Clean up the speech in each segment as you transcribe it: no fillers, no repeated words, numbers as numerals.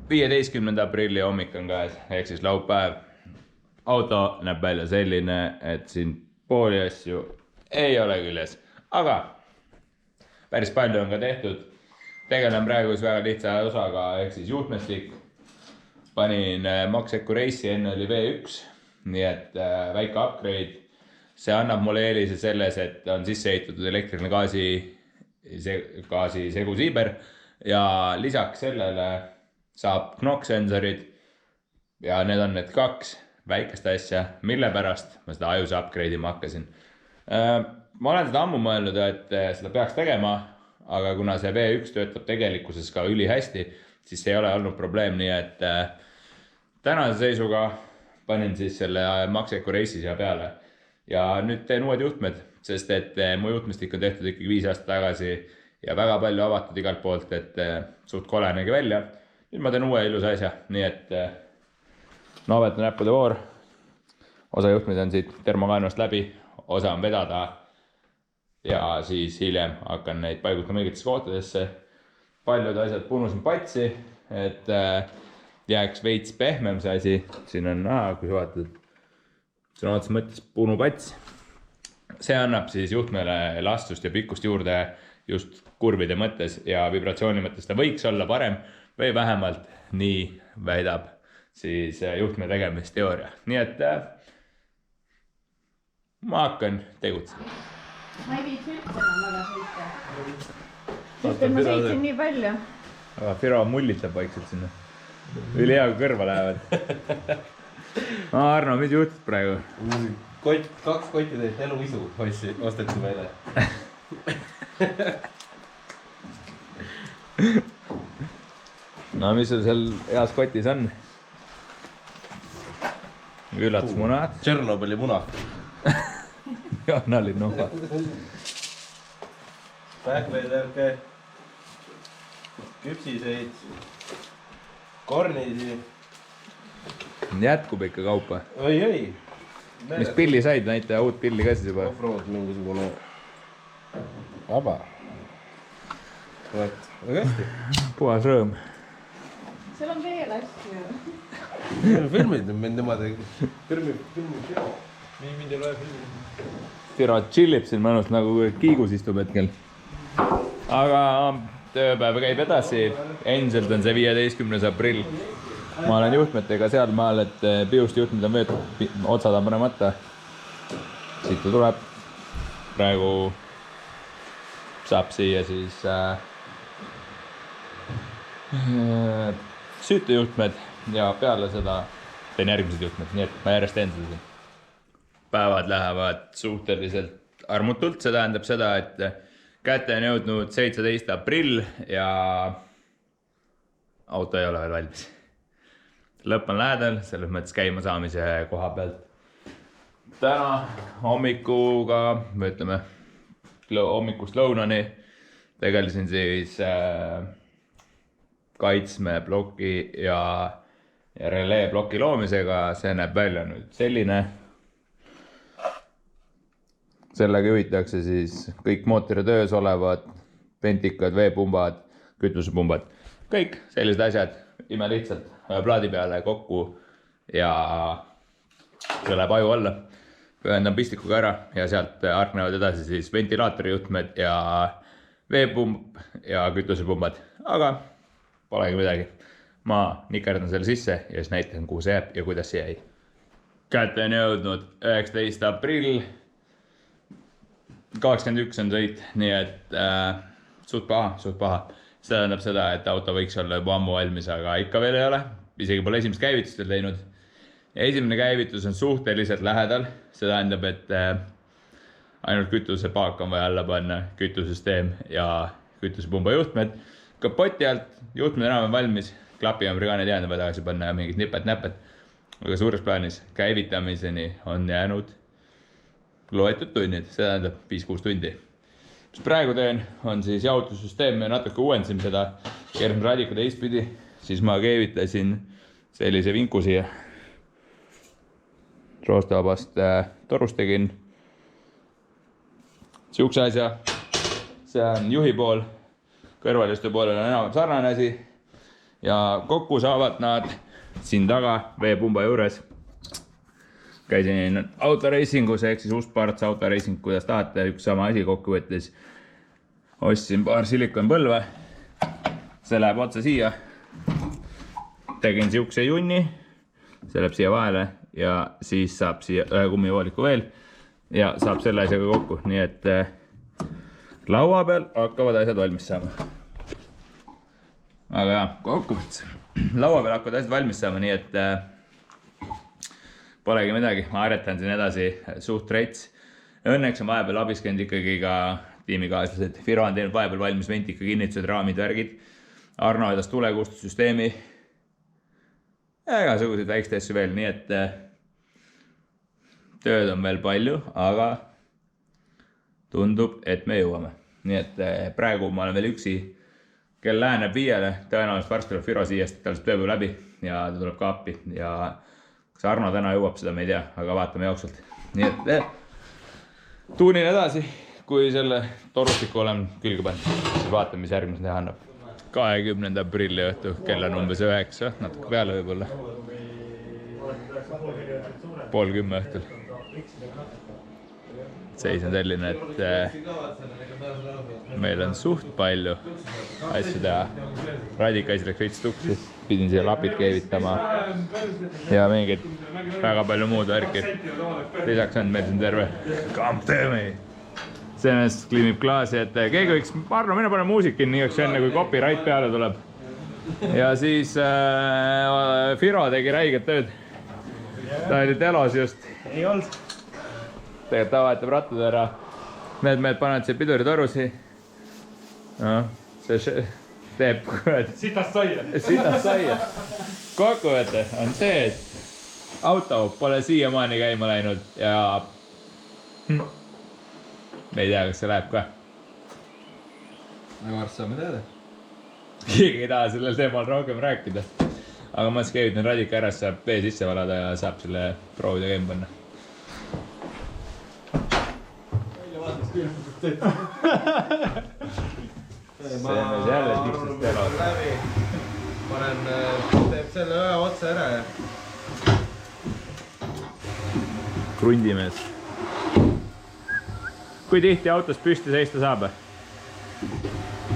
15. aprilli hommik on käes, ehk siis laupäev. Auto näeb välja selline, et siin pooli asju ei ole küljes, aga päris palju on ka tehtud. Tegelen praegu väga lihtsa osaga, ehk siis juhtmestik. Panin Maxecu Race'i, enne oli V1, nii et väike upgrade. See annab mulle eelise selles, et on sisse ehitatud elektriline gaasi segusiiber ja lisaks sellele saab knock sensorid ja need on need 2 väikest asja, mille pärast ma seda ajuse upgrade'ima hakkasin. Ma olen seda ammu mõelnud, et seda peaks tegema, aga kuna see V1 töötab tegelikkuses ka üli hästi, siis see ei ole olnud probleem, nii et tänase seisuga panin siis selle Maxecu Race'i siia peale. Ja nüüd teen uued juhtmed, sest et mu juhtmestik on tehtud ikkagi 5 aastat tagasi ja väga palju avatud igalt poolt, et suht kole nägi välja. Nüüd ma teen uue ilusa asja, nii et noovetu näppude voor. Osa juhtmed on siit termokaenust läbi, osa on vedada ja siis hiljem hakkan neid paigutama õigetesse kohtadesse. Paljud asjad punusin patsi, et jääks veits pehmem see asi. Siin on kui vaatad. Sõna otsa mõttes punupats. See annab siis juhtmele elastust ja pikkust juurde just kurvide mõttes ja vibratsiooni mõttes. Ta võiks olla parem või vähemalt nii väidab siis juhtme tegemisteooria. Nii et ma hakkan tegutsema. Ma ei viiks üldse enam väga sõita. Sest et ma sõitsin nii palju. Aga Firo mullitab vaikselt sinna. Üli hea, kui kõrva lähevad. Arno, mis juhtub praegu? 2 kotti teist eluisu osteti meile. No mis sul seal heas kotis on? Üllatusmunad. Tšernobõli munad. Joonalinuha. Pähkvedelke. Küpsiseid. Kornisi. Jätkub ikka kaupa. Oi. Mis pilli said? Näita uut pilli ka siis juba. Offroad mingisugune vaba. Võt, väga hästi. Puhas rõõm. Seal on veel asju. Filmid mind niimoodi. Filmid Firo. Mind ei loe filmid. Firo chillib siin mõnust nagu kiigus istub hetkel. Aga tööpäev käib edasi. Endiselt on see 15. aprill. Ma olen juhtmetega seal maal, et piust juhtmed on võetud, otsad on panemata. Siit ta tuleb. Praegu saab siia siis süütejuhtmed ja peale seda teen järgmised juhtmed, nii et ma järjest teen seda. Päevad lähevad suhteliselt armutult, see tähendab seda, et kätte on jõudnud 17. aprill ja auto ei ole veel valmis. Lõpp on lähedal, selles mõttes käima saamise koha pealt. Täna hommikuga, ütleme, hommikust lõunani tegelesin siis kaitsmeploki ja relee ploki loomisega. See näeb välja nüüd selline. Sellega juhitakse siis kõik mootori töös olevad ventikad, veepumbad, kütusepumbad. Kõik sellised asjad ime lihtsalt plaadi peale kokku ja see läheb aju alla. Pühendan pistikuga ära ja sealt hargnevad edasi siis ventilaatorijuhtmed ja veepumb ja kütusepumbad. Aga polegi midagi. Ma nikerdan selle sisse ja siis näitan, kuhu see jääb ja kuidas see jäi. Kätte on jõudnud 19. aprill. 21 on sõit, nii et suht paha. See tähendab seda, et auto võiks olla juba ammu valmis, aga ikka veel ei ole. Isegi pole esimest käivitust veel teinud. Esimene käivitus on suhteliselt lähedal. See tähendab, et ainult kütusepaak on vaja alla panna, kütusesüsteem ja kütusepumba juhtmed. Kapoti alt juhtmed enam on valmis. Klapi on brigaanid jäänud tagasi panna ja mingid nipet-näpet. Aga suures plaanis käivitamiseni on jäänud loetud tunnid. See tähendab 5-6 tundi. Mis praegu teen, on siis jahutussüsteem. Me natuke uuendasin seda keersin radiku teistpidi. Siis ma keevitasin sellise vinku siia. Roostvabast torust tegin. Siukse asja. See on juhi pool. Kõrvaliste poolel on enam sarnane asi. ja kokku saavad nad siin taga veepumba juures. Käisin autoreisingus ehk siis Uus-Parts autoreising, kuidas tahate, üks sama asi kokkuvõttes. Ostsin paar silikonpõlve, see läheb otsa siia. Tegin siukse junni, see läheb siia vahele ja siis saab siia ühe kummivooliku veel ja saab selle asjaga kokku, nii et laua peal hakkavad asjad valmis saama. Aga jah, kokkuvõttes laua peal hakkavad asjad valmis saama, nii et polegi midagi, ma harjutan siin edasi suht reits. Õnneks on vahepeal abis käinud ikkagi ka tiimikaaslased. Firo on teinud vahepeal valmis ventika kinnitused, raamid, värgid. Arno vedas tulekustussüsteemi. Ja igasuguseid väikseid asju veel, nii et tööd on veel palju, aga tundub, et me jõuame. Nii et praegu ma olen veel üksi, kell läheneb 5, tõenäoliselt varsti tuleb Firo siia, sest tal see tööpäev läbi ja ta tuleb ka appi ja kas Arno täna jõuab seda, me ei tea, aga vaatame jooksvalt. Nii et tuunin edasi, kui selle torustiku olen külge pannud, siis vaatame, mis järgmisena teha annab. 20. aprilli õhtu, kell on umbes 9, natuke peale võib-olla. 9:30 õhtul. Seis on selline, et meil on suht palju asju teha. Radika läks veits tuksi, pidin siia lapid keevitama ja mingid väga palju muud värki. Lisaks on meil siin terve kampteemi. Sellest kliimib klaasi, et keegi võiks, Arno, mine pane muusik kinni igaks enne, kui copyright peale tuleb. Ja siis Firo tegi räiget tööd. Ta oli telos just. Ei olnud. Tegelikult ta vahetab rattad ära. Need mehed panevad siia piduritorusi. No, see teeb Sitast saia. Sitast saia. Kokkuvõte on see, et auto pole siiamaani käima läinud ja me ei tea, kas see läheb ka. Aga varsti saame teada. Keegi ei taha sellel teemal rohkem rääkida. Aga ma siis keevitan Radika ära, saab vee sisse valada ja saab selle proovida käima panna. See on jälle tiksest telos. Teeb selle ühe otsa ära ja Krundimees. Kui tihti autos püsti seista saab?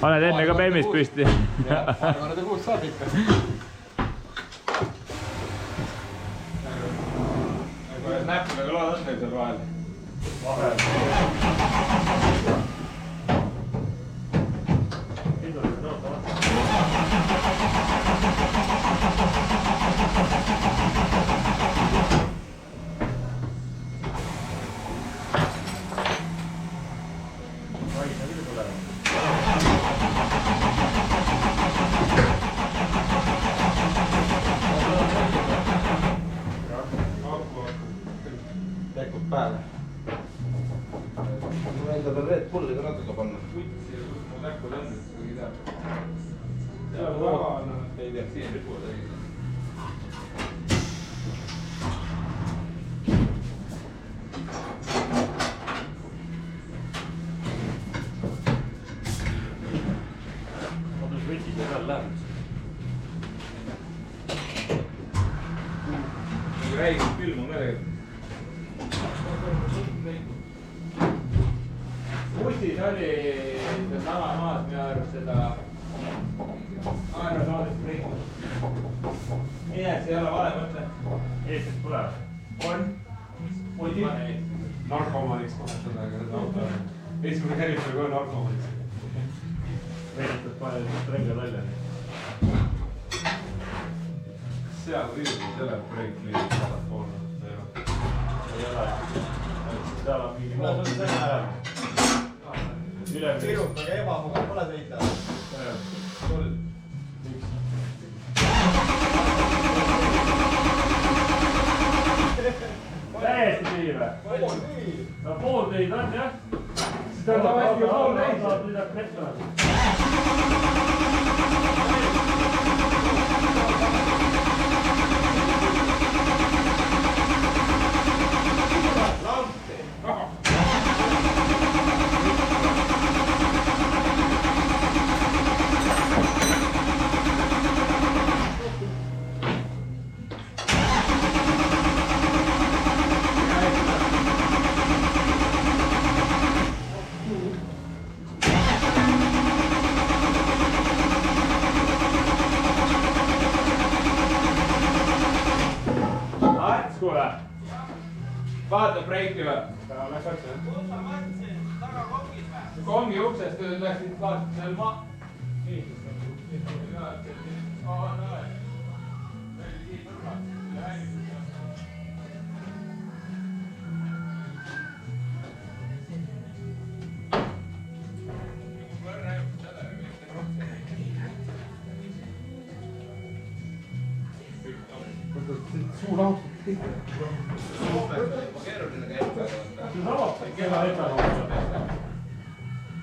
Oled enne ka BEM-is püsti? Arvada kuus saab ikka. Näppudega lood on meil seal vahel. Tekkud pääle. Mul endale Red Bulli ka natuke panna. Kutsi ja kus mul näkud on, kui ei tea. Seal taga on, ei tea, siin ripuvad õige. Kodus võtis ja seal läheb. Räigelt külm on ka tegelikult. Bussis oli sama maas minu arust seda aerosoolist ringu. Mineks ei ole vale mõte. Eestis pole. On. Muidi. Narkomaniks kohetada, aga seda auto on. Esimene käritab ka narkomaniks. Veeritad palju ränga välja. Seal riidutud selle break liidib saadab poole. Ei ole. Seal on mingi mood. Tirutage ebamugav pole sõita. Sul. Täiesti tiive. No pool teid on jah. Siis ta saab midagi metsa. vaata breiki või? Ta läks otsa. kus sa mõtlesid, taga kongis või? Kongi uksest läksid vaata seal maa. Nii. Suu lahutab kõik. keeruline käib. See saab kella etanool.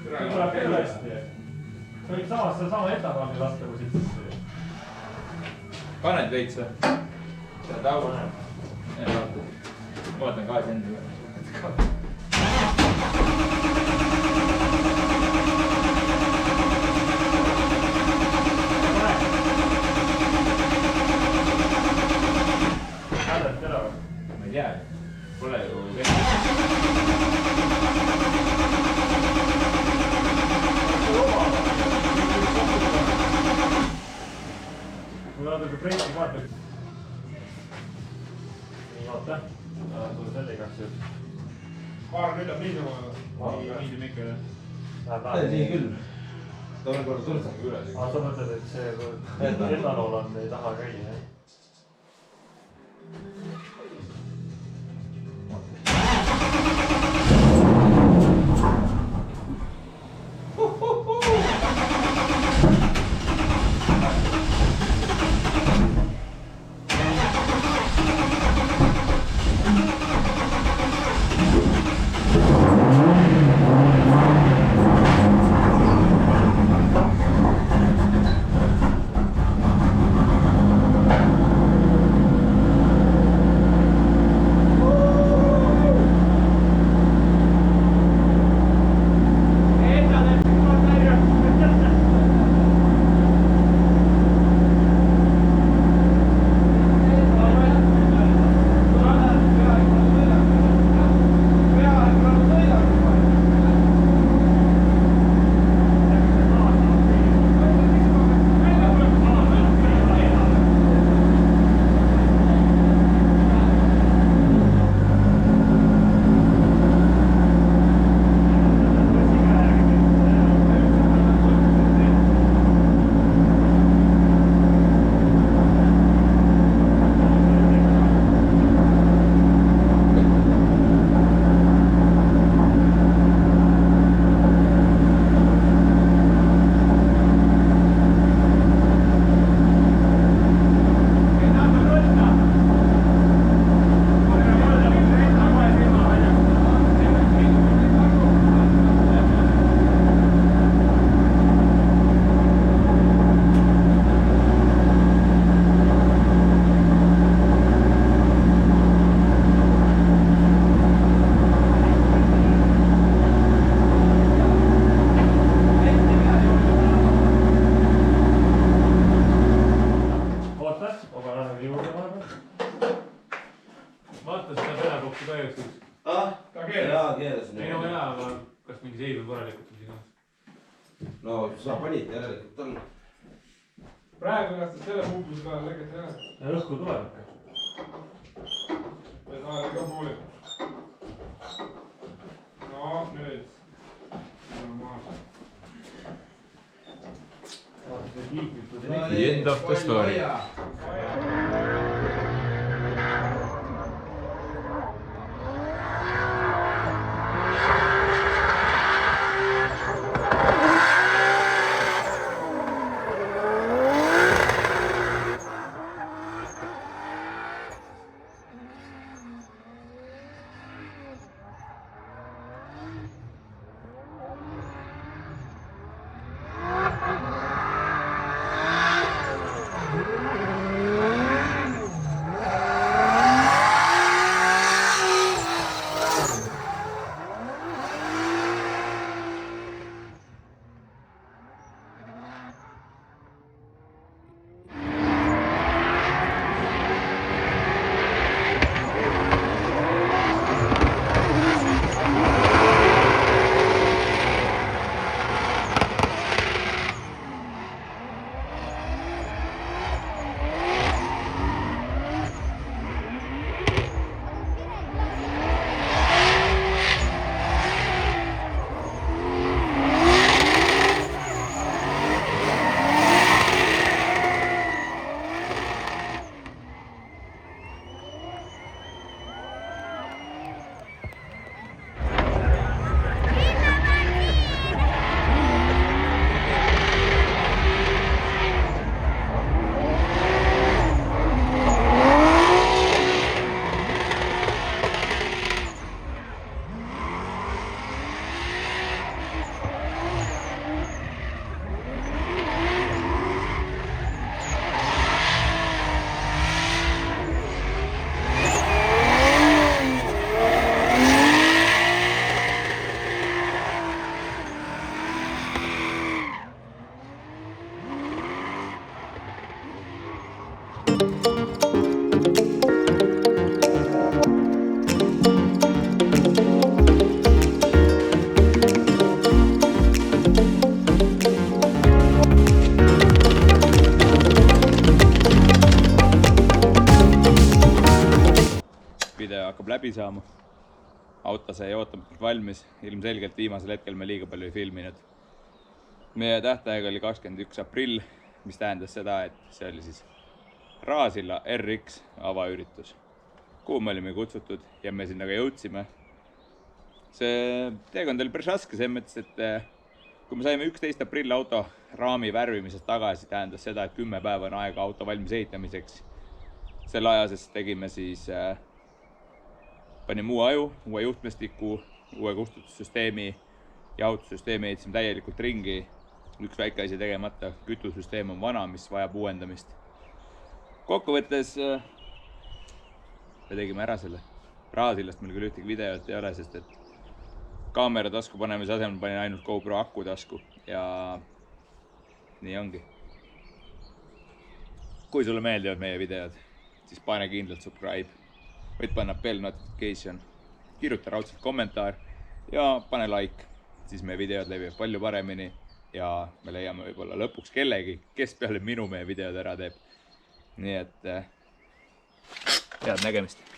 See tuleb kindlasti. See võib sama etanooli lasta, kui siit sisse. Paned veits või? Seda taua näeb. Ma vaatan gaasi enda. Ma ei tea, pole ju Kui natuke breiki vaataks. Nii, oota. Sulle selle igaks juht. Paar nüüd on niisama. Niisama ikka jah. Nii küll. Ta on korda tulnud üle. Aga sa mõtled, et see etanool on, ei taha käia, jah? Vaata seda pedakohti ka jõustuks. Ta keeras. Ei no jaa, aga kas mingi seib on korralikult või siga? No sa panid järelikult on. Praegu ennast selle puuduse peale lõigati ära. Ja õhku tuleb ikka. Ja ta oli ka pooli. No nüüd. The end of the story. video hakkab läbi saama. Auto sai ootamatult valmis, ilmselgelt viimasel hetkel me liiga palju ei filminud. Meie tähtaeg oli 21. aprill, mis tähendas seda, et see oli siis Raasilla RX avaüritus, kuhu me olime kutsutud ja me sinna ka jõudsime. See teekond oli päris raske, selles mõttes, et kui me saime 11. aprill auto raami värvimisest tagasi, tähendas seda, et 10 päeva on aega auto valmis ehitamiseks. Selle aja sest tegime siis panime uue aju, uue juhtmestiku, uue kustutussüsteemi, jahutussüsteemi ehitasime täielikult ringi. Üks väike asi tegemata, kütusüsteem on vana, mis vajab uuendamist. Kokkuvõttes me tegime ära selle. Raasillast meil küll ühtegi videot ei ole, sest et kaamera tasku panemise asemel panin ainult GoPro aku tasku ja nii ongi. Kui sulle meeldivad meie videod, siis pane kindlalt subscribe. Võid panna bell notification, kirjuta raudselt kommentaar ja pane like, siis meie videod levivad palju paremini ja me leiame võib-olla lõpuks kellegi, kes peale minu meie videod ära teeb. Nii et head nägemist!